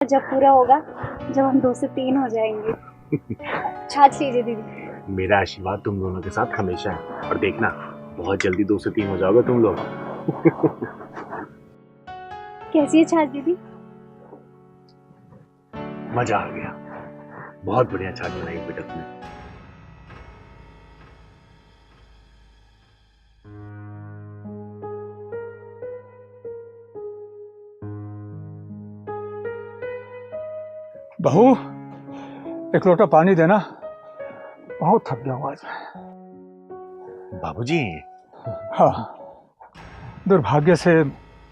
जब पूरा होगा, जब हम 2 से 3 हो जाएंगे। छाछ लीजिए दीदी। मेरा आशीर्वाद तुम दोनों के साथ हमेशा है, और देखना बहुत जल्दी 2 से 3 हो जाओगे तुम लोग। कैसी है छाछ दीदी? मजा आ गया, बहुत बढ़िया छाछ बनाई बेटा तुमने। बहू, एक लोटा पानी देना, बहुत थक गया हूं आज। बाबूजी। हाँ, दुर्भाग्य से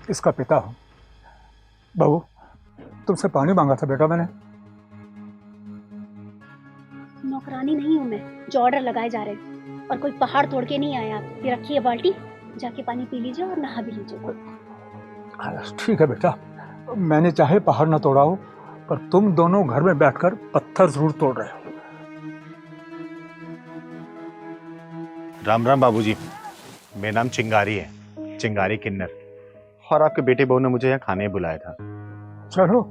इसका पिता हूं। बहू, तुमसे पानी मांगा था बेटा मैंने। नौकरानी नहीं हूँ मैं जो ऑर्डर लगाए जा रहे हैं, और कोई पहाड़ तोड़ के नहीं आया आप। ये रखिए बाल्टी, जाके पानी पी लीजिए और नहा भी लीजिए। ठीक है बेटा, मैंने चाहे पहाड़ न तोड़ा हो, पर तुम दोनों घर में बैठकर पत्थर जरूर तोड़ रहे हो। राम राम बाबूजी, मेरा नाम चिंगारी है, चिंगारी किन्नर, और आपके बेटे बहू ने मुझे यहाँ खाने बुलाया था। चलो,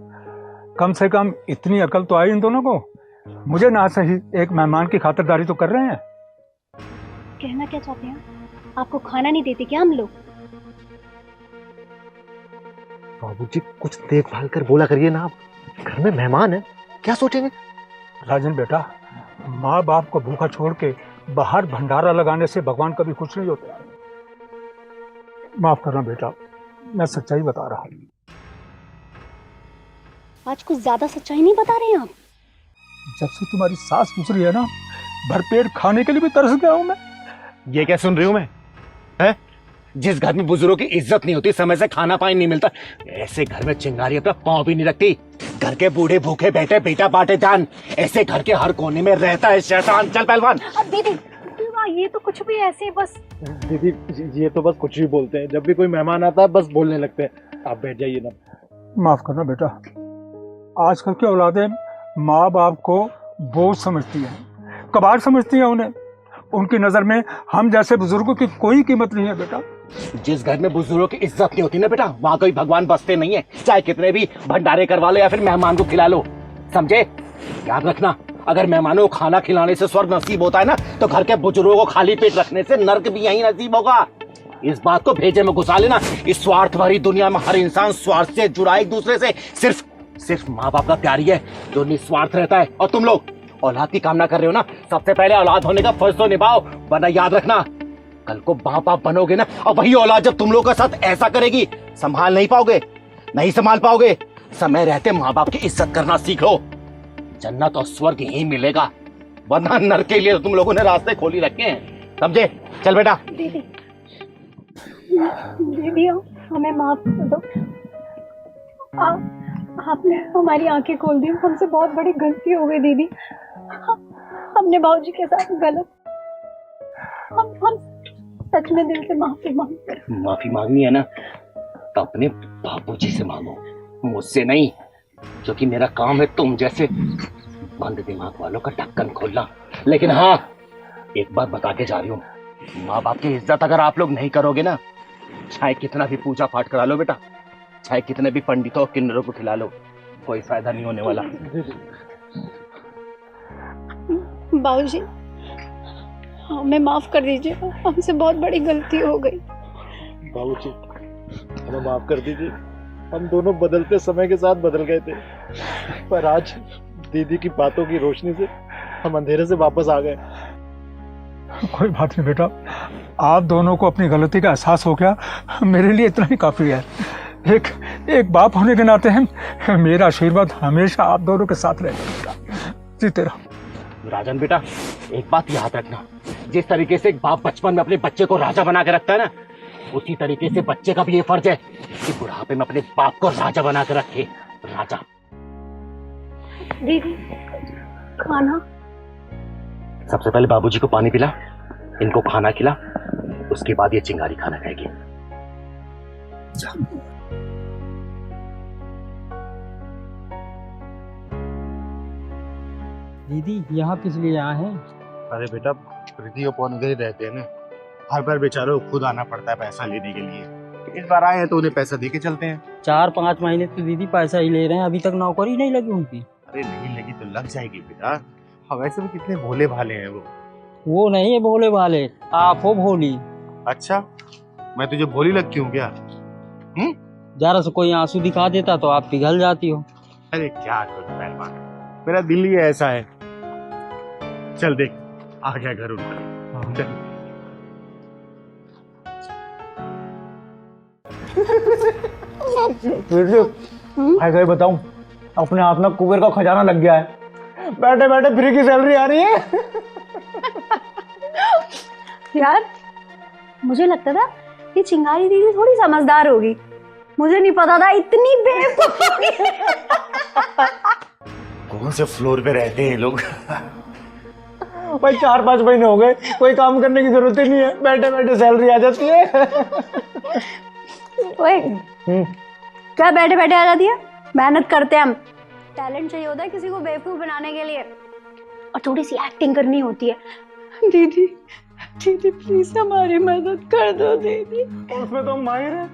कम से कम इतनी अकल तो आई इन दोनों को। मुझे ना सही एक मेहमान की खातिरदारी तो कर रहे हैं। कहना क्या चाहते हैं? आपको खाना नहीं देते क्या हम लोग? बाबूजी कुछ देखभाल कर बोला करिए ना, आप घर में मेहमान है, क्या सोचेंगे? राजन बेटा, माँ बाप को भूखा छोड़ के बाहर भंडारा लगाने से भगवान कभी खुश नहीं होते। माफ करना बेटा, मैं सच्चाई बता रहा हूँ। आज कुछ ज्यादा सच्चाई नहीं बता रहे हैं आप? जब से तुम्हारी सास गुजरी है ना, भरपेट खाने के लिए भी तरस गया हूँ मैं। ये क्या सुन रही हूँ मैं? है? जिस घर में बुजुर्गों की इज्जत नहीं होती, समय से खाना पानी नहीं मिलता, ऐसे घर में चिंगारी अपना पांव भी नहीं रखती। घर के बूढ़े भूखे बैठे, बेटा बांटे जान, ऐसे घर के हर कोने में रहता है शैतान। चल पहलवान। अब दीदी, ये तो कुछ भी ऐसे बस। दीदी, ये तो बस कुछ भी बोलते हैं, जब भी कोई मेहमान आता है बस बोलने लगते हैं। आप बैठ जाइए ना। माफ करना बेटा, आजकल की औलादें माँ बाप को बोझ समझती हैं, कबाड़ समझती हैं उन्हें। उनकी नजर में हम जैसे बुजुर्गों की कोई कीमत नहीं है बेटा। जिस घर में बुजुर्गों की इज्जत नहीं होती ना बेटा, वहाँ कोई भगवान बसते नहीं है, चाहे कितने भी भंडारे करवा लो या फिर मेहमान को खिला लो, समझे? याद रखना, अगर मेहमानों को खाना खिलाने से स्वर्ग नसीब होता है ना, तो घर के बुजुर्गों को खाली पेट रखने से नर्क भी यही नसीब होगा। इस बात को भेजे में घुसा लेना। इस स्वार्थ भरी दुनिया में हर इंसान स्वार्थ से जुड़ा है एक दूसरे से। सिर्फ माँ बाप का प्यार ही है जो निस्वार्थ रहता है। और तुम लोग औलाद की कामना कर रहे हो ना, सबसे पहले औलाद होने का फर्ज तो निभाओ, वरना याद रखना कल को माँ बाप बनोगे ना, और वही औलाद जब तुम लोग के साथ ऐसा करेगी, संभाल नहीं पाओगे, नहीं संभाल पाओगे। समय रहते माँ बाप की इज्जत करना सीखो, जन्नत और स्वर्ग ही मिलेगा, वरना नरक के लिए तुम लोगों ने रास्ते खोली रखे हैं, समझे? चल बेटा। दीदी, दीदी हमें माफ कर दो। आपने हमारी आंखें खोल दी, हमसे बहुत बड़ी गलती हो गई दीदी। हमने बाबूजी के साथ गलत, हम सच में दिल से माफी मांगते हैं। माफी मांगनी है ना, तो अपने बाबूजी से मांगो, मुझसे नहीं, क्योंकि मेरा काम है तुम जैसे बंद दिमाग वालों का ढक्कन खोलना। लेकिन हाँ, एक बात बता के जा रही हूँ, माँ बाप की इज्जत अगर आप लोग नहीं करोगे ना, चाहे कितना भी पूजा पाठ करा लो बेटा, चाहे कितने भी पंडितों और किन्नरों को खिला लो, कोई फायदा नहीं होने वाला। बाबूजी, हमें माफ कर दीजिए, हमसे बहुत बड़ी गलती हो गई। बाबूजी, हमें माफ कर दीजिए, हम दोनों बदलते समय के साथ बदल गए थे, पर आज दीदी की बातों की रोशनी से हम अंधेरे से वापस आ गए। कोई बात नहीं बेटा, आप दोनों को अपनी गलती का एहसास हो गया, मेरे लिए इतना ही काफी है। एक बाप होने के नाते हैं, मेरा आशीर्वाद हमेशा आप दोनों के साथ रहेगा। जीते रहो। राजन बेटा, एक बात याद रखना, जिस तरीके से एक बाप बचपन में अपने बच्चे को राजा बना के रखता है ना, उसी तरीके से बच्चे का भी ये फर्ज है कि बुढ़ापे में अपने बाप को राजा बना के रखे। राजा। दीदी, खाना। सबसे पहले बाबूजी को पानी पिला, इनको खाना खिला, उसके बाद ये चिंगारी खाना खाएगी। दीदी, यहाँ किस लिए आए हैं? अरे बेटा, प्रीति और पवन इधर ही रहते हैं ना, हर बार बेचारों को खुद आना पड़ता है पैसा लेने के लिए, इस बार आए हैं तो उन्हें पैसा दे के चलते हैं। 4-5 महीने तो दीदी पैसा ही ले रहे हैं, अभी तक नौकरी नहीं लगी उनकी। अरे नहीं लगी तो लग जाएगी बेटा। हाँ वैसे भी कितने भोले भाले हैं वो नहीं है भोले भाले, आप हो भोली। अच्छा, मैं तुझे भोली लगती हूँ क्या? जरा से कोई आंसू दिखा देता तो आप पिघल जाती हो। अरे क्या करूं पहलवान, मेरा दिल ही ऐसा है। चल देख आ गया घर उनका। चल। ऐसा ही बताऊं, अपने आप में कुबेर का खजाना लग गया है। बैठे बैठे फ्री की सैलरी आ रही है। यार मुझे लगता था कि चिंगारी दीदी थोड़ी समझदार होगी, मुझे नहीं पता था इतनी बेवकूफ होगी। कौन से फ्लोर पे रहते हैं ये लोग? भाई 4-5 महीने हो गए, कोई काम करने की जरूरत ही नहीं है, बैठे बैठे सैलरी आ जाती है। ओए क्या बैठे बैठे आ जाती है? मेहनत करते हैं हम, टैलेंट चाहिए होता है किसी को बेवकूफ बनाने के लिए, और थोड़ी सी एक्टिंग करनी होती है। दीदी दीदी प्लीज हमारी मदद कर दो दीदी। उसमें तो हम माहिर हैं।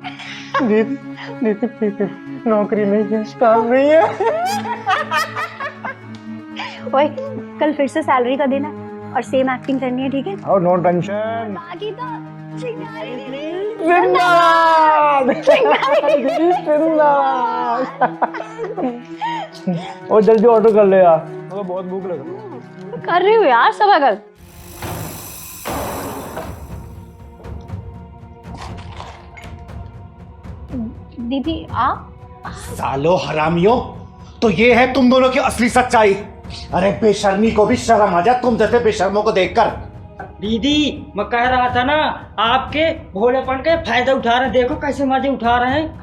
दीदी दीदी प्लीज, नौकरी नहीं है, काम नहीं है। ओए कल फिर से सैलरी का दिन है और सेम एक्टिंग करनी है, ठीक है? और नो टेंशन। बाकी तो चिंगारी दीदी जिंदाबाद। जिंदाबाद। और जल्दी ऑर्डर कर ले यार, मुझे बहुत भूख लग रही है। कर रही हूँ यार सब। अगर दीदी आप सालो हरामियों, तो ये है तुम दोनों की असली सच्चाई। अरे बेशर्मी को भी शर्म आ जाए तुम जैसे बेशर्मों को देखकर। दीदी मैं कह रहा था ना, आपके भोलेपन के फायदा उठा रहे हैं, देखो कैसे मजे उठा रहे हैं।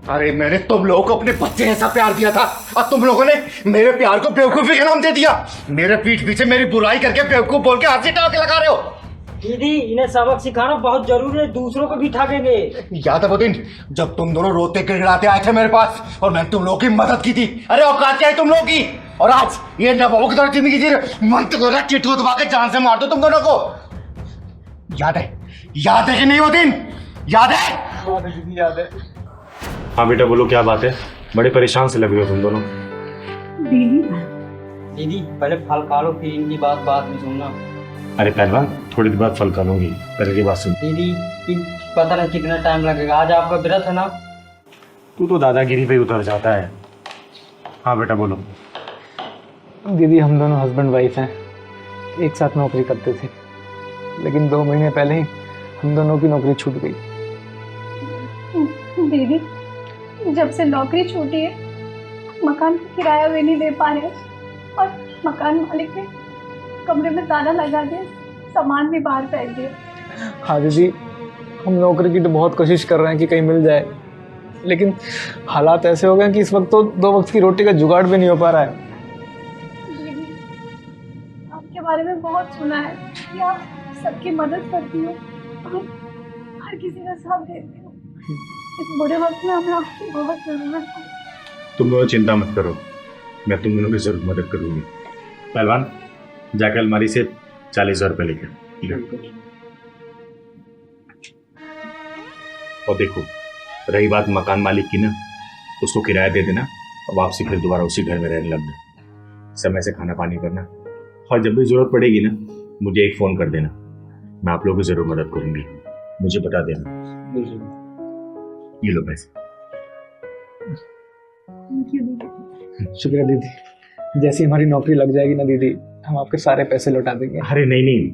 अरे मैंने तुम लोगों को अपने बच्चे जैसा प्यार दिया था और तुम लोगों ने मेरे प्यार को बेवकूफी का नाम दे दिया। मेरे पीठ पीछे मेरी बुराई करके बेवकूफ बोल के हंसी टाके लगा रहे हो। दीदी इन्हें सबक सिखाना बहुत जरूरी है, दूसरों को भी ठाकेंगे। याद है वो दिन जब तुम दोनों रोते गिड़गिड़ाते आए थे मेरे पास और मैंने तुम लोगों की मदद की थी? अरे औकात क्या है तुम लोगों की? और आज ये नवाबों की तरह जिंदगी जी रहे, मन तो कर रहा चिट्ठू दबा के जान से मार दो तुम दोनों को। याद है कि नहीं वो दिन? याद है? दीदी याद है। हाँ बेटा बोलो क्या बात है, बड़े परेशान से लग रहे हो तुम दोनों। दीदी पहले फल खा लो, फिर इनकी बात में सुनना। अरे पहलवान थोड़ी देर बाद फल खा लूंगी, पहले की बात सुन। दीदी पता नहीं कितना टाइम लगेगा, आज आपका व्रत है ना? तू तो दादागिरी पे उतर जाता है। हाँ बेटा बोलो। दीदी हम दोनों हस्बैंड वाइफ हैं, एक साथ नौकरी करते थे, लेकिन 2 महीने पहले ही हम दोनों की नौकरी छूट गई। दीदी जब से नौकरी छूटी है मकान का किराया भी नहीं दे पा रहे और मकान मालिक ने कमरे में ताला लगा दिया, सामान भी बाहर फेंक दिया। हाँ दीदी, हम नौकरी की तो बहुत कोशिश कर रहे हैं कि कहीं मिल जाए, लेकिन हालात ऐसे हो गए कि इस वक्त तो 2 वक्त की रोटी का जुगाड़ भी नहीं हो पा रहा है। दीदी आपके बारे में बहुत सुना है कि आप सबकी मदद करती हो और हर किसी का साथ देती हो। इस बुरे वक्त में हमें आपकी बहुत जरूरत है। तुम दोनों चिंता मत करो, मैं तुम दोनों की जरूर मदद करूंगी। पहलवान जाकर अलमारी से 40,000 रुपये लेकर। और देखो रही बात मकान मालिक की ना, उसको किराया दे देना और वापसी फिर दोबारा उसी घर में रहने लगना। समय से खाना पानी करना, और जब भी जरूरत पड़ेगी ना मुझे एक फोन कर देना, मैं आप लोगों की जरूर मदद करूंगी, मुझे बता देना। ये लो पैसे। शुक्रिया दीदी, जैसी हमारी नौकरी लग जाएगी ना दीदी, हम आपके सारे पैसे लौटा देंगे। अरे नहीं,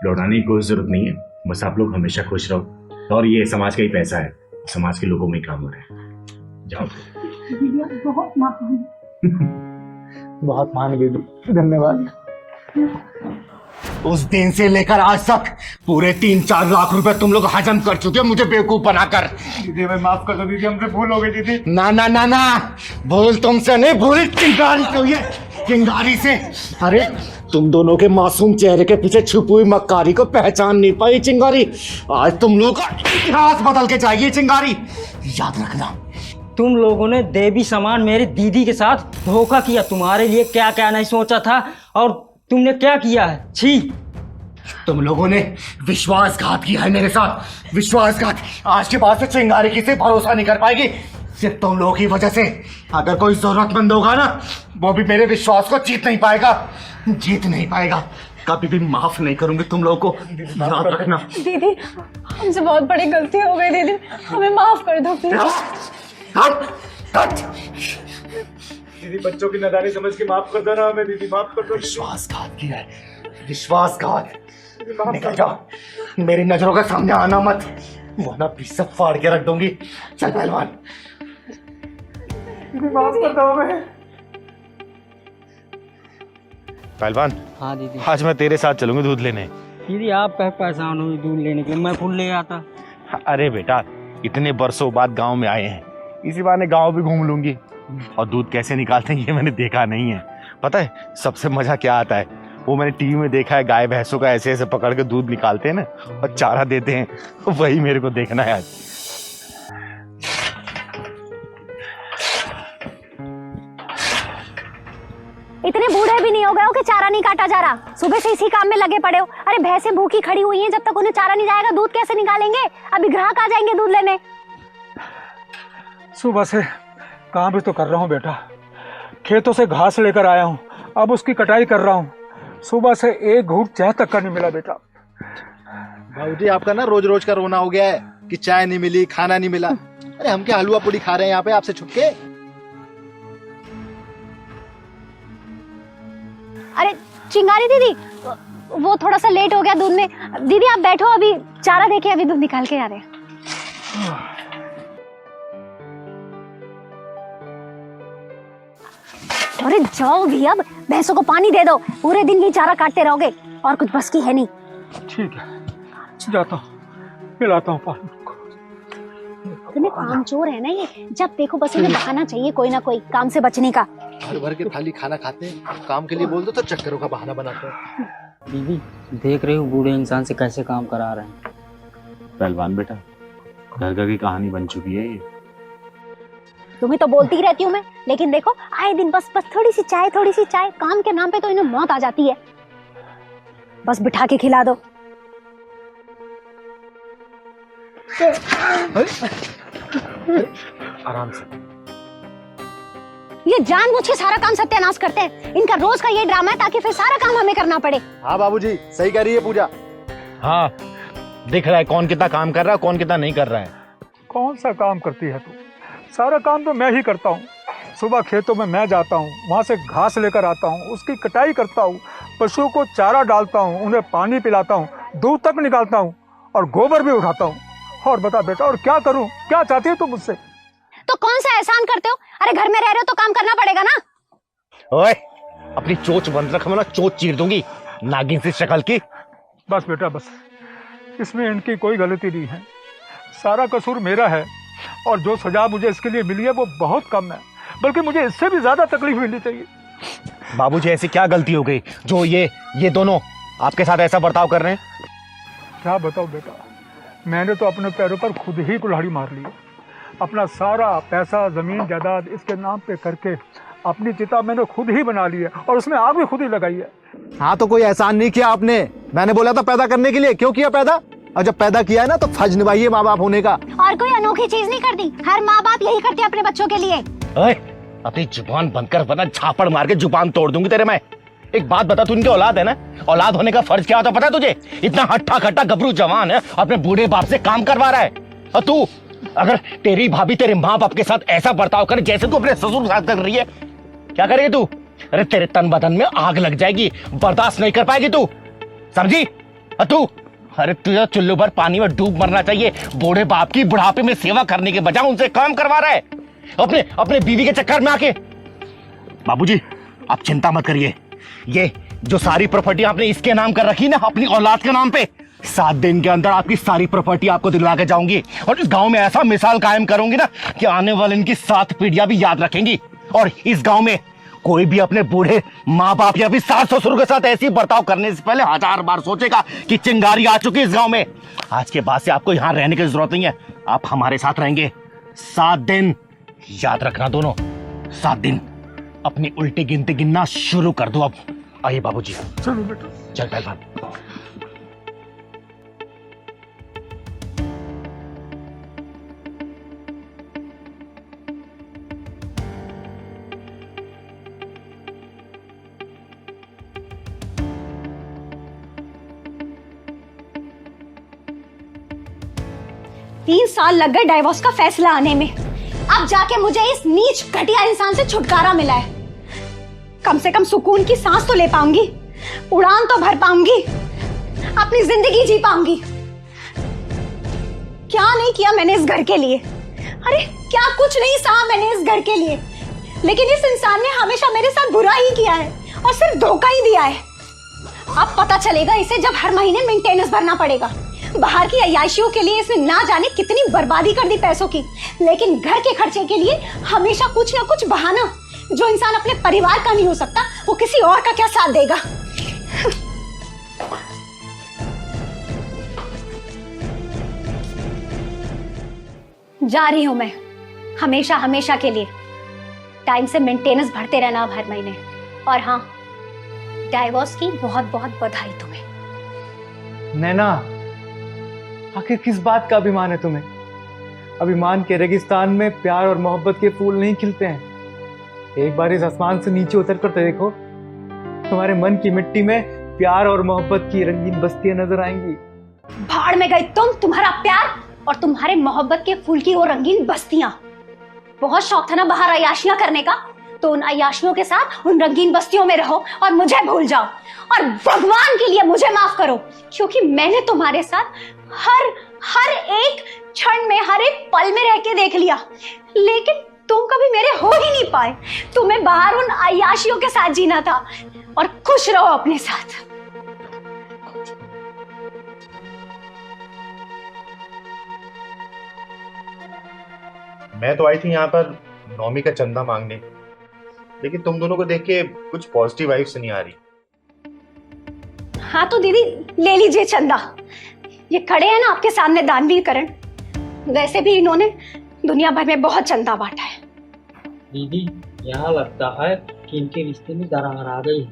लौटाने की कोई जरूरत नहीं है, बस आप लोग हमेशा खुश रहो, और ये समाज का ही पैसा है, समाज के लोगों में ही काम हो रहा है। जाओ। दीदी आप बहुत महान। बहुत महान दीदी, धन्यवाद। उस दिन से लेकर आज तक पूरे 3-4 लाख रुपए तुम लोग हजम कर चुके हो मुझे बेवकूफ बनाकर। दीदी मैं माफ कर दो दीदी, हमसे भूल हो गई दीदी। ना ना ना ना, भूल तुमसे नहीं, भूल चिंगारी से हुई है, चिंगारी से। अरे तुम दोनों के मासूम चेहरे के पीछे छुपी हुई मक्कारी को पहचान नहीं पाई चिंगारी। आज तुम लोगों का इतिहास बदल के जाएगी चिंगारी, याद रखना। तुम लोगों ने देवी समान मेरी दीदी के साथ धोखा किया, तुम्हारे लिए क्या क्या नहीं सोचा था और तुमने क्या किया है। छी। तुम लोगों ने विश्वासघात किया है मेरे साथ, विश्वासघात। आज के बाद से चिंगारी किसी भरोसा नहीं कर पाएगी, सिर्फ तुम लोगों की वजह से। अगर कोई जरूरतमंद होगा ना, वो भी मेरे विश्वास को जीत नहीं पाएगा, जीत नहीं पाएगा। कभी भी माफ नहीं करूंगी तुम लोगों को, याद रखना। दीदी, हमसे बहुत बड़ी गलती हो गई दीदी, हमें माफ कर दो प्लीज। दीदी बच्चों की नादानी समझ के माफ कर दो ना हमें, दीदी माफ कर दो। विश्वासघात किया है, विश्वासघात। निकल जाओ, मेरी नजरों के सामने आना मत, वरना सब फाड़ के रख दूंगी। चल पहलवान। माफ कर दो हमें। पहलवान, हाँ दीदी। आज मैं तेरे साथ चलूंगी दूध लेने। दीदी आप कहीं परेशान हुई दूध लेने के लिए, मैं खुद ले आता। अरे बेटा, इतने बरसों बाद गांव में आए हैं, इसी बहाने गांव भी घूम लूंगी। और दूध कैसे निकालते हैं ये मैंने देखा नहीं है। पता है सबसे मजा क्या आता है? वो मैंने टीवी में देखा है, गाय भैंसों का ऐसे ऐसे पकड़ के दूध निकालते हैं ना और चारा देते हैं, वही मेरे को देखना है आज। इतने बूढ़े भी नहीं हो गए हो कि चारा नहीं काटा जा रहा, सुबह से इसी काम में लगे पड़े हो। अरे भैंसें भूखी खड़ी हुई हैं, जब तक उन्हें चारा नहीं जाएगा दूध कैसे निकालेंगे? अभी ग्राहक आ जाएंगे दूध लेने। सुबह से काम भी तो कर रहा हूँ बेटा, खेतों से घास लेकर आया हूँ, अब उसकी कटाई कर रहा हूँ। सुबह से एक घूंट चाय तक का नहीं मिला बेटा। बाबूजी आपका ना रोज रोज का रोना हो गया है कि चाय नहीं मिली, खाना नहीं मिला। अरे हम क्या हलवा पूड़ी खा रहे हैं यहाँ पे आपसे छुप के? अरे चिंगारी दीदी, वो थोड़ा सा लेट हो गया दूध में। दीदी आप बैठो, अभी चारा देके अभी दूध निकाल के आ रहे हैं। अरे जाओ भी, अब भैंसों को पानी दे दो, पूरे दिन ही चारा काटते रहोगे और कुछ बस की है नहीं। ठीक है, जाता हूँ, पिलाता हूँ पानी। तुम्हें कामचोर है ना ये, जब देखो बस इन्हें बहाना चाहिए कोई ना कोई काम से बचने का। भर भर के थाली खाना खाते हैं, काम के लिए बोल दो तो चक्करों का बहाना बनाते हैं। दीदी देख रहे हो बूढ़े इंसान से कैसे काम करा रहे हैं। पहलवान बेटा, घर घर की कहानी बन चुकी है ये। तुम्हें तो बोलती ही रहती हूँ मैं, लेकिन देखो आए दिन बस थोड़ी सी चाय, थोड़ी सी चाय, काम के नाम पे तो इन्हें मौत आ जाती है। बस बिठा के खिला दो। आराम से। ये जानबूझ के सारा काम सत्यानाश करते हैं। इनका रोज का ये ड्रामा है ताकि फिर सारा काम हमें करना पड़े। हाँ बाबूजी सही कह रही है पूजा। हाँ, दिख रहा है कौन कितना काम कर रहा है, कौन कितना नहीं कर रहा है। कौन सा काम करती है तू? सारा काम तो मैं ही करता हूँ। सुबह खेतों में मैं जाता हूँ, वहाँ से घास लेकर आता हूँ, उसकी कटाई करता हूँ, पशुओं को चारा डालता हूँ, उन्हें पानी पिलाता हूँ, दूध तक निकालता हूँ और गोबर भी उठाता हूँ। और बता बेटा, और क्या करूँ? क्या चाहती है तुम मुझसे? तो कौन सा एहसान करते हो? अरे घर में रह रहे हो तो काम करना पड़ेगा ना। ओए, अपनी चोंच बंद रख, वरना चोंच चीर दूंगी नागिन सी शक्ल की। बस बेटा बस, इसमें इनकी कोई गलती नहीं है, सारा कसूर मेरा है। और जो सजा मुझे इसके लिए मिली है वो बहुत कम है, बल्कि मुझे इससे भी ज्यादा तकलीफ मिलनी चाहिए। बाबूजी ऐसी क्या गलती हो गई जो ये दोनों आपके साथ ऐसा बर्ताव कर रहे हैं? क्या बताओ बेटा, मैंने तो अपने पैरों पर खुद ही कुल्हाड़ी मार ली। अपना सारा पैसा, जमीन जायदाद इसके नाम पे करके अपनी चिता मैंने खुद ही बना ली है और उसमें आग भी खुद ही लगाई है। हाँ तो कोई एहसान नहीं किया आपने, मैंने बोला था पैदा करने के लिए, क्यों किया पैदा? और जब पैदा किया है ना तो फर्ज निभाइए माँ बाप होने का। और कोई अनोखी चीज नहीं करती, हर माँ बाप यही करते हैं अपने बच्चों के लिए। ओए, अपनी जुबान बंद कर, वरना झापड़ मार के जुबान तोड़ दूंगी तेरे मैं। एक बात बता, तू इनके औलाद है ना? औलाद होने का फर्ज क्या होता पता है तुझे? इतना हट्टा खट्टा गबरू जवान है, अपने बूढ़े बाप से काम करवा रहा है। और तू, अगर तेरी भाभी तेरे माँ बाप के साथ ऐसा बर्ताव करे जैसे तू अपने ससुर के साथ कर रही है, क्या करेगी तू? अरे तेरे तन बदन में आग लग जाएगी, बर्दाश्त नहीं कर पाएगी तू, समझी? और तू, अरे तुझे चुल्लू भर पानी में डूब मरना चाहिए। बूढ़े बाप की बुढ़ापे में सेवा करने के बजाय उनसे काम करवा रहा है अपने बीवी के चक्कर में आके। बाबूजी आप चिंता मत करिए, ये जो सारी प्रॉपर्टी आपने इसके नाम कर रखी ना, अपनी औलाद के नाम पे, 7 दिन के अंदर आपकी सारी प्रॉपर्टी आपको दिलवा के जाऊंगी। और इस गांव में ऐसा मिसाल कायम करूंगी ना कि आने वाले इनकी 7 पीढ़ियां भी याद रखेंगी। और इस गांव में कोई भी अपने बूढ़े माँ बाप या फिर सास ससुर के साथ ऐसी बर्ताव करने से पहले 1000 बार सोचेगा कि चिंगारी आ चुकी है इस गांव में। आज के बाद से आपको यहाँ रहने की जरूरत नहीं है, आप हमारे साथ रहेंगे 7 दिन। याद रखना दोनों, 7 दिन। अपनी उल्टी गिनती गिनना शुरू कर दो अब। आइए बाबूजी। चलो बेटा। चल पहलवान। 3 साल लग गए डाइवोर्स का फैसला आने में। अब जाके मुझे इस नीच घटिया इंसान से छुटकारा मिला है। कम से कम सुकून की सांस तो ले पाऊंगी, उड़ान तो भर पाऊंगी, अपनी जिंदगी जी पाऊंगी। क्या नहीं किया मैंने इस घर के लिए, अरे क्या कुछ नहीं सहा मैंने इस घर के लिए, लेकिन इस इंसान ने हमेशा मेरे साथ बुरा ही किया है और सिर्फ धोखा ही दिया है। अब पता चलेगा इसे जब हर महीने मेंटेनेंस भरना पड़ेगा। बाहर की अय्याशियों के लिए इसने ना जाने कितनी बर्बादी कर दी पैसों की, लेकिन घर के खर्चे के लिए हमेशा कुछ ना कुछ बहाना। जो इंसान अपने परिवार का नहीं हो सकता वो किसी और का क्या साथ देगा। जा रही हूं मैं हमेशा हमेशा के लिए। टाइम से मेंटेनेंस भरते रहना अब हर महीने। और हाँ, डाइवोर्स की बहुत बहुत बधाई तुम्हें। नैना, आखिर किस बात का अभिमान है तुम्हें? अभिमान के रेगिस्तान में प्यार और मोहब्बत के फूल नहीं खिलते हैं। एक बार इस आसमान से नीचे उतर कर तो देखो, तुम्हारे मन की मिट्टी में प्यार और मोहब्बत की रंगीन बस्तियां नजर आएंगी। भाड़ में गई तुम, तुम्हारा प्यार और तुम्हारे मोहब्बत के फूल की वो रंगीन बस्तियां। बहुत शौक था ना बाहर अय्याशियां करने का, तो उन अय्याशियों के साथ उन रंगीन बस्तियों में रहो और मुझे भूल जाओ। और भगवान के लिए मुझे माफ करो, क्योंकि मैंने तुम्हारे साथ हर एक क्षण में, हर एक पल में रह के देख लिया, लेकिन तुम कभी मेरे हो ही नहीं पाए। तुम्हें बाहर उन अय्याशियों के साथ जीना था, और खुश रहो अपने साथ। मैं तो आई थी यहाँ पर नौमी का चंदा मांगने, लेकिन तुम दोनों को देख के कुछ पॉजिटिव वाइब्स नहीं आ रही। हाँ तो दीदी ले लीजिए चंदा, ये खड़े हैं ना आपके सामने दानवीर करण। वैसे भी इन्होंने दुनिया भर में बहुत चंदा बांटा है। दीदी यहाँ लगता है कि इनके रिश्ते में दरार आ गई।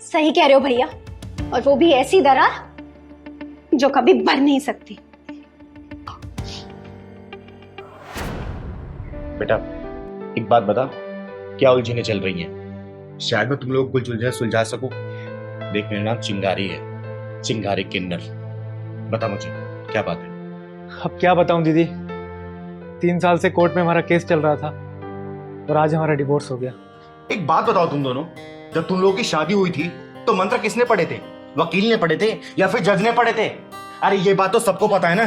सही कह रहे हो भैया, और वो भी ऐसी दरार जो कभी भर नहीं सकती। बेटा एक बात बता, क्या उलझने चल रही हैं? शायद मैं तुम लोग कुछ उलझने सुलझा सकूं। देख मेरा नाम चिंगारी है, चिंगारी किन्नर। बता मुझे क्या बात है? अब क्या बताऊं दीदी, 3 साल से कोर्ट में हमारा केस चल रहा था और आज हमारा डिवोर्स हो गया। एक बात बताओ तुम दोनों, जब तुम लोगों की शादी हुई थी तो मंत्र किसने पढ़े थे? वकील ने पढ़े थे या फिर जज ने पढ़े थे? अरे ये बात तो सबको पता है ना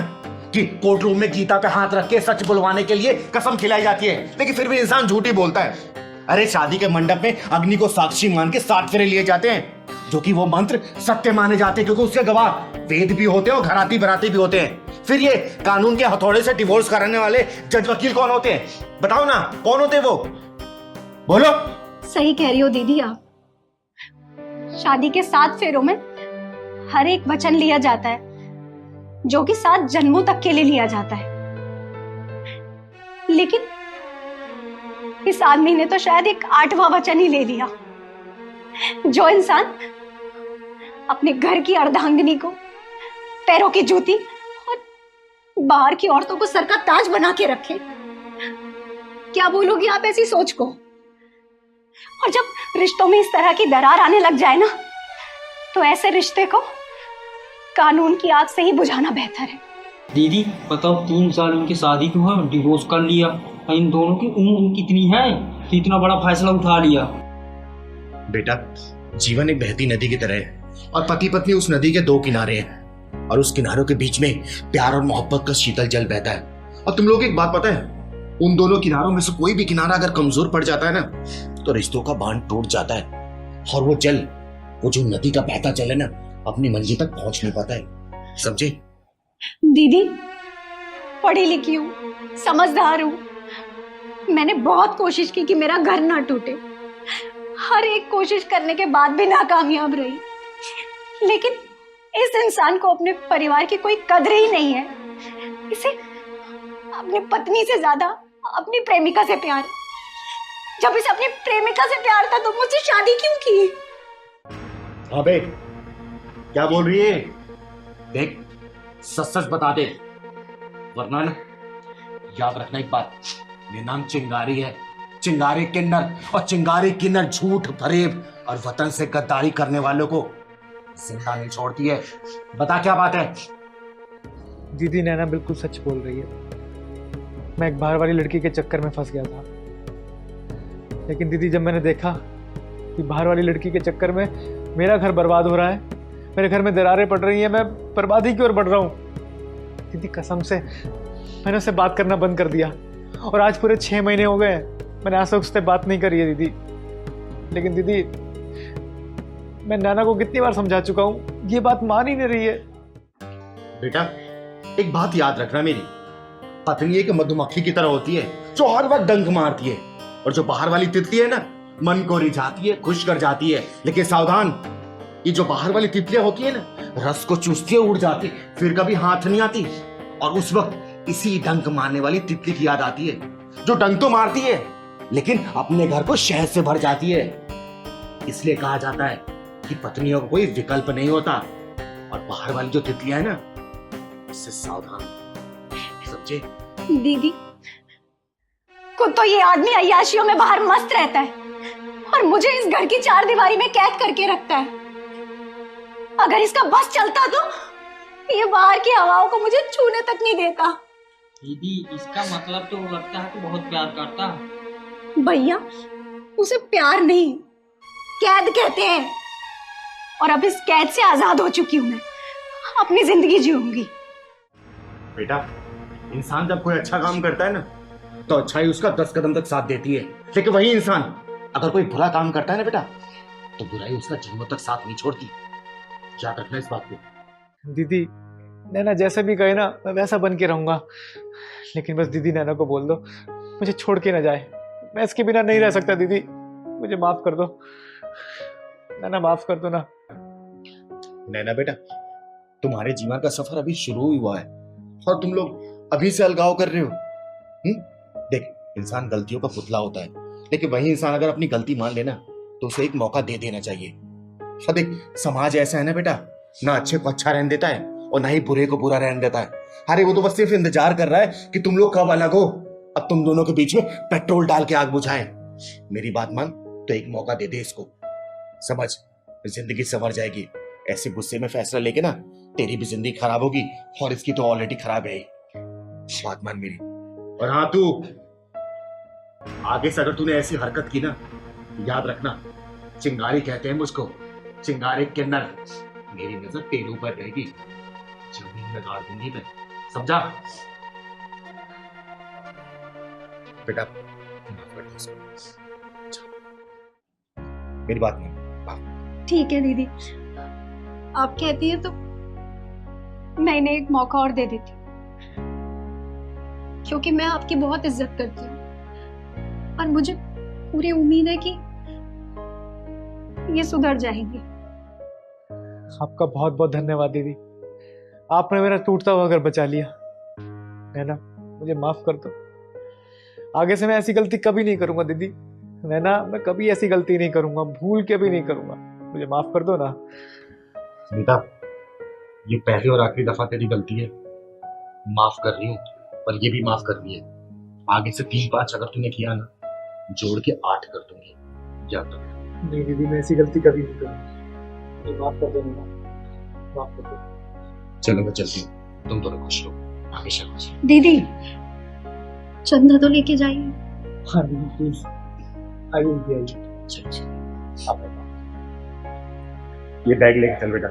कि कोर्ट रूम में गीता पे हाथ रख के सच बुलवाने के लिए कसम खिलाई जाती है, लेकिन फिर भी इंसान झूठ ही बोलता है। अरे शादी के मंडप में अग्नि को साक्षी मान के 7 फेरे लिए जाते हैं, जो कि वो मंत्र सत्य माने जाते हैं, क्योंकि उसके गवाह वेद भी होते हैं और घराती बराती भी होते हैं। फिर ये कानून के हथौड़े से डिवोर्स कराने वाले जज वकील कौन होते हैं? बताओ ना, कौन होते हैं वो? बोलो। सही कह रही हो दीदी आप। शादी के 7 फेरों में हर एक वचन लिया जाता है, जो कि 7 जन्मों तक के लिए लिया जाता है, लेकिन इस आदमी ने तो शायद एक 8वां वचन ही ले लिया। जो इंसान अपने घर की अर्धांगिनी को पैरों की जूती और बाहर की औरतों को सर का ताज बना के रखे, क्या बोलोगी आप ऐसी सोच को? और जब रिश्तों में इस तरह की दरार आने लग जाए ना, तो ऐसे रिश्ते को कानून की आग से ही बुझाना बेहतर है। दीदी बताओ, 3 साल उनकी शादी को है, डिवोर्स कर लिया, इन दोनों की उम्र कितनी है कि इतना बड़ा फैसला उठा लिया? बेटा जीवन एक बहती नदी की तरह है, और पति पत्नी उस नदी के 2 किनारे हैं, और उस किनारों के बीच में प्यार और मोहब्बत का शीतल जल बहता है। और तुम लोग एक बात पता है, उन दोनों किनारों में से कोई भी किनारा अगर कमजोर पड़ जाता है ना, तो रिश्तों का बांध टूट जाता है, और वो जल, वो जो नदी का बहता जल है ना, अपनी मंजिल तक पहुंच नहीं पाता है। समझे? दीदी पढ़ी लिखी हूँ, समझदार हूँ, मैंने बहुत कोशिश की कि मेरा घर ना टूटे, हर एक कोशिश करने के बाद भी नाकामयाब रही, लेकिन इस इंसान को अपने परिवार की कोई कदर ही नहीं है। इसे अपनी पत्नी से ज्यादा अपनी प्रेमिका से प्यार है। जब इसे अपनी प्रेमिका से प्यार था तो मुझसे शादी क्यों की? अबे क्या बोल रही है? देख सच सच बता दे, वरना ना याद रखना एक बात, मेरा नाम चिंगारी है, चिंगारी किन्नर, और चिंगारी किन्नर झूठ, फरेब और वतन से गद्दारी करने वालों को जिंदा नहीं छोड़ती है। बता क्या बात है? दीदी नैना बिल्कुल सच बोल रही है। मैं एक बाहर वाली लड़की के चक्कर में फंस गया था, लेकिन दीदी जब मैंने देखा कि बाहर वाली लड़की के चक्कर में मेरा घर बर्बाद हो रहा है, मेरे घर में दरारें पड़ रही हैं, मैं बर्बादी की ओर बढ़ रहा हूँ, दीदी कसम से मैंने उससे बात करना बंद कर दिया। और आज पूरे 6 महीने हो गए मैंने आज तक उससे बात नहीं करी है दीदी। लेकिन दीदी मैं नैना को कितनी बार समझा चुका हूँ, ये बात मान ही नहीं रही है। बेटा एक बात याद रखना मेरी, पत्नी एक मधुमक्खी की तरह होती है जो हर वक्त डंक मारती है, और जो बाहर वाली तितली है ना, मन को रिझाती है, खुश कर जाती है। लेकिन सावधान, ये जो बाहर वाली तितलियां होती है ना, रस को चूसती है, उड़ जाती, फिर कभी हाथ नहीं आती। और उस वक्त इसी डंक मारने वाली तितली की याद आती है, जो डंक तो मारती है लेकिन अपने घर को शहद से भर जाती है। इसलिए कहा जाता है कि पत्नियों का कोई विकल्प नहीं होता। और बाहर वाली जो तितलियां है ना, उससे सावधान, समझे? दीदी खुद तो ये आदमी अय्याशियों में बाहर मस्त रहता है और मुझे इस घर की 4 दीवारी में कैद करके रखता है। अगर इसका बस चलता तो ये बाहर की हवाओं को मुझे छूने तक नहीं देता। दीदी इसका मतलब तो लगता है कि बहुत प्यार करता है। भैया उसे प्यार नहीं, कैद कहते हैं। और अब इस कैद से आजाद हो चुकी हूं मैं, अपनी जिंदगी जीऊंगी। बेटा इंसान जब कोई अच्छा काम करता है ना, तो अच्छाई उसका 10 कदम तक साथ देती है। लेकिन वही इंसान अगर कोई बुरा काम करता है ना बेटा, तो बुराई उसका जीवन तक साथ नहीं छोड़ती। याद रखना इस बात को। दीदी नैना जैसा भी कहे ना, मैं वैसा बन के रहूंगा। लेकिन बस दीदी नैना को बोल दो मुझे छोड़ के ना जाए, मैं इसके बिना नहीं रह सकता। दीदी मुझे माफ कर दो, नैना माफ कर दो ना। नैना बेटा, तुम्हारे जीवन का सफर अभी शुरू ही हुआ है और तुम लोग अभी से अलगाव कर रहे हो। देख, इंसान गलतियों का पुतला होता है, लेकिन वही इंसान अगर अपनी गलती मान लेना तो उसे एक मौका दे देना चाहिए। अब देख, समाज ऐसा है ना बेटा, ना अच्छे को अच्छा रहने देता है और ना ही बुरे को बुरा रहने देता है। अरे वो तो बस सिर्फ इंतजार कर रहा है कि तुम लोग कब अलग हो, अब तुम दोनों के बीच में पेट्रोल डाल के आग बुझाए। मेरी बात मान तो एक मौका दे दे इसको, समझ, जिंदगी संवर जाएगी। ऐसे गुस्से में फैसला लेके ना तेरी भी जिंदगी खराब होगी और इसकी तो ऑलरेडी खराब है। बात मान मेरी। और हाँ, तू आगे से अगर तूने ऐसी हरकत की ना, याद रखना, चिंगारी कहते हैं मुझको, चिंगारी किन्नर। मेरी नजर तेरे ऊपर रहेगी, जमीन में गाड़ दूंगी मैं, समझा? बेटा माफ कर दो इसको। मेरी बात मान। ठीक है दीदी, आप कहती है तो मैं इन्हें एक मौका और दे देती हूँ, क्योंकि मैं आपकी बहुत इज्जत करती हूँ और मुझे पूरी उम्मीद है कि ये सुधर जाएंगे। आपका बहुत बहुत धन्यवाद दीदी, आपने मेरा टूटता हुआ घर बचा लिया। नैना मुझे माफ कर दो, आगे से मैं ऐसी गलती कभी नहीं करूंगा दीदी। नैना मैं कभी ऐसी गलती नहीं करूंगा, भूल के भी नहीं करूंगा, मुझे माफ कर दो ना। बेटा ये पहली और आखिरी दफा तेरी गलती है, माफ कर रही हूँ, पर ये भी माफ कर रही है। आगे से 3-5 अगर तूने किया ना, जोड़ के 8 कर दूंगी, याद रख। नहीं दीदी, मैं ऐसी गलती कभी नहीं करूंगा, मुझे माफ कर दो ना, माफ कर दो। चलो मैं चलती हूँ, तुम दोनों खुश रहो, हमेशा खुश। दीदी चंदा तो लेके जाइए। हाँ दीदी प्लीज, आइए। चलो ये बैग लेके चल बेटा।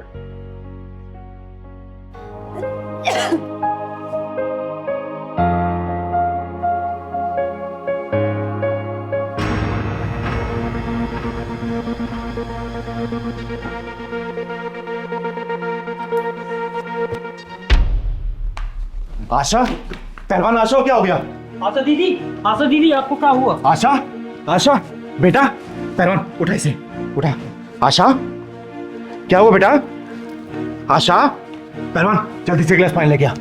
आशा, पहलवान आशा, क्या हो गया? आशा दीदी आपको क्या हुआ? आशा, आशा बेटा, पहलवान उठा इसे, उठा। आशा क्या हुआ बेटा? आशा, पहलवान जल्दी से गिलास पानी लेके आ।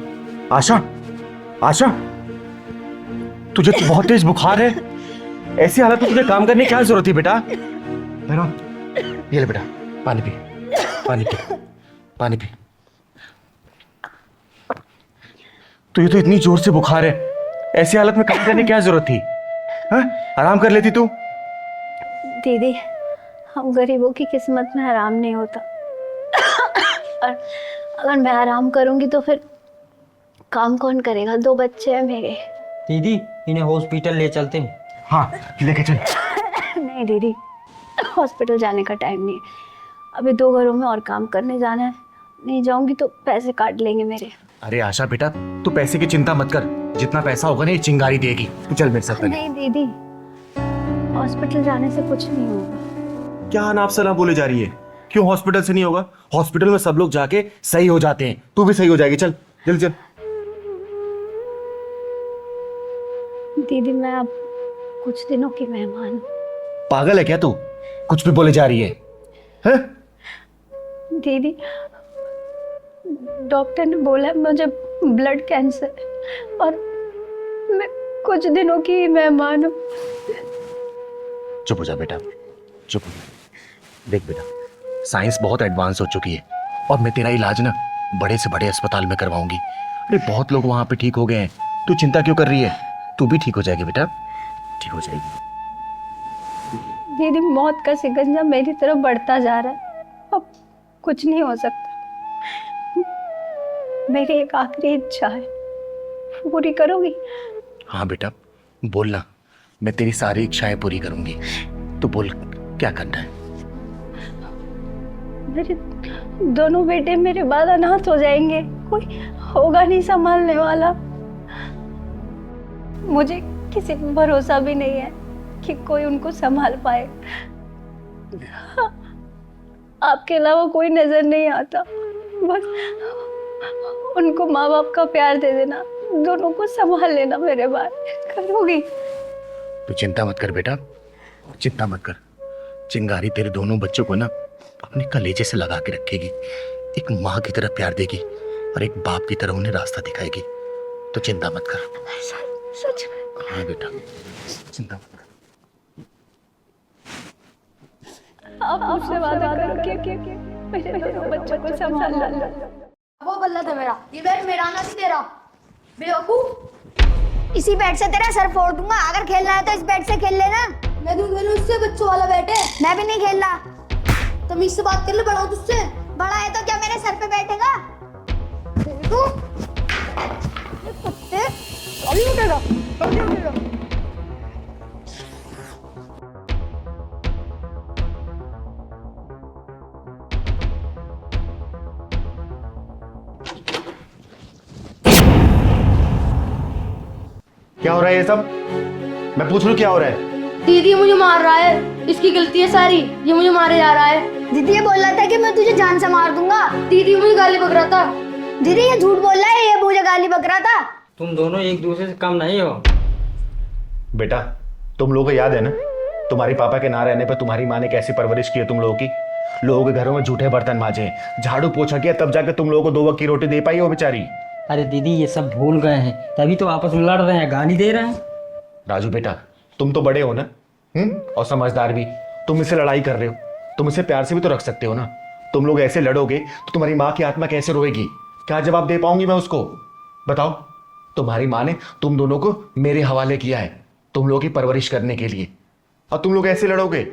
आशा, आशा तुझे तो बहुत तेज बुखार है, ऐसी हालत में तुझे काम करने की क्या जरूरत थी बेटा? पहलवान ये ले बेटा, पानी पी, पानी पी, पानी पी। तुझे तो इतनी जोर से बुखार है, ऐसी हालत में काम करने की क्या जरूरत थी? हाँ? आराम कर लेती तू। दीदी हम गरीबों की किस्मत में आराम नहीं होता, और अगर मैं आराम करूंगी तो फिर काम कौन करेगा, 2 बच्चे हैं मेरे। दीदी इन्हें हॉस्पिटल ले चलते हैं। हाँ लेके चल। नहीं दीदी, हॉस्पिटल जाने का टाइम नहीं है, अभी 2 घरों में और काम करने जाना है, नहीं जाऊंगी तो पैसे काट लेंगे मेरे। अरे आशा बेटा, तू पैसे की चिंता मत कर, जितना पैसा होगा ना ये चिंगारी देगी। तू चल मेरे साथ। नहीं दीदी, हॉस्पिटल जाने से कुछ नहीं होगा। क्या अनाप शनाप बोले जा रही है? क्यों हॉस्पिटल से नहीं होगा? हॉस्पिटल में सब लोग जाके सही हो जाते हैं, तू भी सही हो जाएगी। चल जल्दी चल। दीदी मैं अब कुछ दिनों की मेहमान हूँ। पागल है क्या तू? कुछ भी बोले जा रही है, हैं? दीदी डॉक्टर ने बोला मुझे ब्लड कैंसर और मैं कुछ दिनों की मेहमान हूँ। चुप हो जा बेटा, चुप हो जा। देख बेटा, साइंस बहुत एडवांस हो चुकी है और मैं तेरा इलाज ना बड़े से बड़े अस्पताल में करवाऊंगी। अरे बहुत लोग वहां पे ठीक हो गए हैं, तू चिंता क्यों कर रही है? तू भी ठीक हो जाएगी बेटा, ठीक हो जाएगी। दीदी मौत का शिकंजा मेरी तरफ बढ़ता जा रहा है, अब कुछ नहीं हो सकता। मेरी एक आखिरी इच्छा है, पूरी करोगी? हाँ बेटा बोलना, मैं तेरी सारी इच्छाएं पूरी करूंगी। तू बोल क्या करना है? मेरे दोनों बेटे मेरे बाद अनाथ हो जाएंगे, कोई होगा नहीं संभालने वाला। मुझे किसी पर भरोसा भी नहीं है कि कोई उनको संभाल पाए। आपके अलावा कोई नजर नहीं आता, बस उनको माँ बाप का प्यार दे देना, दोनों को संभाल लेना मेरे बाद। करोगी? तू चिंता मत कर बेटा, चिंता मत कर। चिंगारी तेरे दोनों बच्चों को ना अपने कलेजे से लगा के रखेगी, एक माँ की तरह प्यार देगी और एक बाप की तरह उन्हें रास्ता दिखाएगी। तो चिंता मत कर। सच में? हाँ बेटा चिंता मत कर। आप मुझसे वादा करो कि मेरे दोनों बच्चों को संभाल लो। वो बल्ला था मेरा, ये बैट मेरा ना थी तेरा बेवकूफ। इसी बैट से तेरा सर फोड़ दूंगा, अगर खेलना है तो इस बैट से खेल लेना। मैं क्यों खेलूं, इससे बच्चों वाला बैट है। मैं भी नहीं खेलना। तमीज से बात कर ले, बड़ा हूं तुझसे। बड़ा है तो क्या मेरे सर पे बैठेगा? तू ये कुत्ते अभी उठेगा, अभी उठेगा। क्या हो रहा है ये सब? मैं पूछ रहा हूँ क्या हो रहा है? दीदी मुझे मार रहा है, इसकी गलती है सारी, ये मुझे मारे जा रहा है। दीदी ये बोल रहा था कि मैं तुझे जान से मार दूंगा। दीदी मुझे गाली बक रहा था। दीदी ये झूठ बोल रहा है, ये मुझे गाली बक रहा था। तुम दोनों एक दूसरे से कम नहीं हो। बेटा तुम लोगों को याद है ना, तुम्हारी पापा के ना रहने पर तुम्हारी माँ ने कैसी परवरिश की है तुम लोगों की? लोगों के घरों में झूठे बर्तन मांजे, झाड़ू पोछा किया, तब जाकर तुम लोगों को 2 वक्त की रोटी दे पाई हो बेचारी। अरे दीदी ये सब भूल गए हैं, तभी तो आपस में लड़ रहे हैं, गाली दे रहे हैं। राजू बेटा तुम तो बड़े हो ना, और समझदार भी। तुम इससे लड़ाई कर रहे हो, तुम इसे प्यार से भी तो रख सकते हो ना। तुम लोग ऐसे लड़ोगे तो तुम्हारी माँ की आत्मा कैसे रोएगी? क्या जवाब दे पाऊंगी मैं उसको? बताओ। तुम्हारी माँ ने तुम दोनों को मेरे हवाले किया है तुम लोगों की परवरिश करने के लिए, और तुम लोग ऐसे लड़ोगे?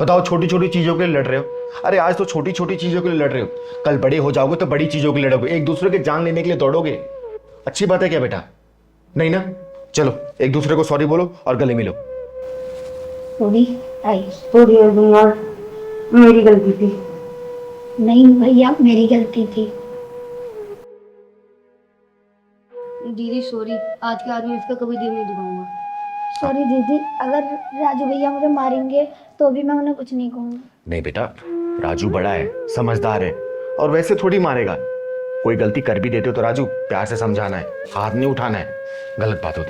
बताओ, छोटी छोटी चीजों के लिए लड़ रहे हो। अरे आज तो छोटी छोटी चीजों के लिए लड़ रहे हो, कल बड़े हो जाओगे तो बड़ी चीजों के लिए लड़ोगे, एक दूसरे की जान लेने के लिए दौड़ोगे। अच्छी बात है क्या बेटा? नहीं ना? चलो एक दूसरे को सॉरी बोलो और गले मिलो। सॉरी कर दूंगा, मेरी गलती थी। नहीं भैया मेरी गलती थी। दीदी सॉरी, आज के बाद मैं इसका कभी दिल नहीं दुखाऊंगा। सॉरी दीदी, अगर राजू भैया मुझे मारेंगे तो भी मैं उन्हें कुछ नहीं कहूँगा। नहीं बेटा, राजू बड़ा है, समझदार है, और वैसे थोड़ी मारेगा। कोई गलती कर भी देते हो तो राजू प्यार से समझाना है, हाथ नहीं उठाना है, गलत बात होती है।